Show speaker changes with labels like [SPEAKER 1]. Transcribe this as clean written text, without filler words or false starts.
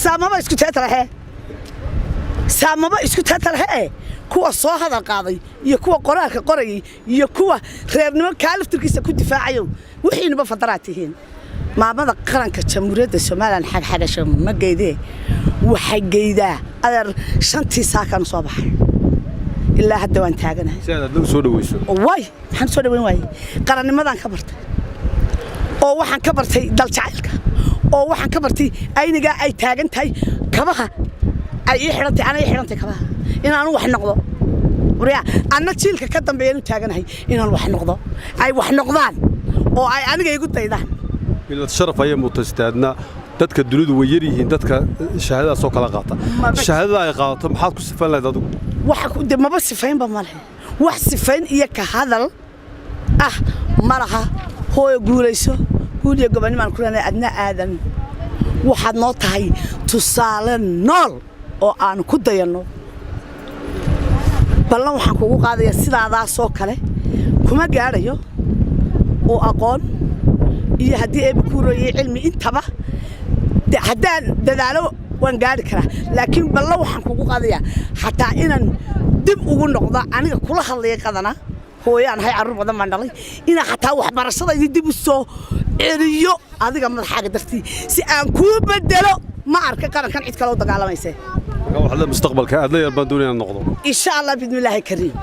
[SPEAKER 1] saamaba isku teetalahe saamaba isku teetalahe kuwa soo hadal qaaday iyo kuwa qoraalka qorayay iyo kuwa reernimo kaaliftirkiisa ku difaacayo wixiinaba fadaraatihiin maamada qaranka jamhuuriyadda Soomaaliland xagasho ma geeyde waxay geeydaa adeer shantii saakan soo baxay ilaa hadda waan taaganahay
[SPEAKER 2] si aad soo dhaweyso
[SPEAKER 1] way maxaan soo dhaweyn waayay qarannimadan ka bartay oo waxaan ka bartay dal jacaylka oo waxaan ka bartay ayniga ay taagan tahay kabaha ay xirantay ana xirantay kabaha inaan wax noqdo wariya anna jiilka ka dambeeyay taaganahay inaan wax noqdo ay wax noqdaan oo ay aniga igu daydaan
[SPEAKER 2] ilaa sharaf ay mutastaadna dadka dunidu way yar yihiin dadka shahaadada soo kala qaata shahaadada ay qaadato maxaad ku sifan lahayd adigu
[SPEAKER 1] waxa ku maba sifayn ba male wax sifayn iyo ka hadal malaha hooyo guulayso guuliyo gobanimaan ku leenahay adna aadan waxaad noo tahay tusaale nool oo aan ku dayano ballan waxaan kugu qaadaya sidaadaas oo kale kuma gaarayo oo aqoon iyo haddii ay ku rooyay cilmi intaba haddaan dadaalo waan gaari karaa laakiin ballan waxaan kugu qaadaya xataa inaan dib ugu noqdo aniga kula hadlay qadana hooyaan hay carruur badan baan dhalay ina xataa waxbarashada dib u soo celiyo adiga madaxaaga dartii si aan ku bedelo ma arka qarankan cid kale oo dagaalamaysa
[SPEAKER 2] waxa mustaqbalka aad la yar baan doonayaan noqdo
[SPEAKER 1] insha Allah bidmillaahi kariim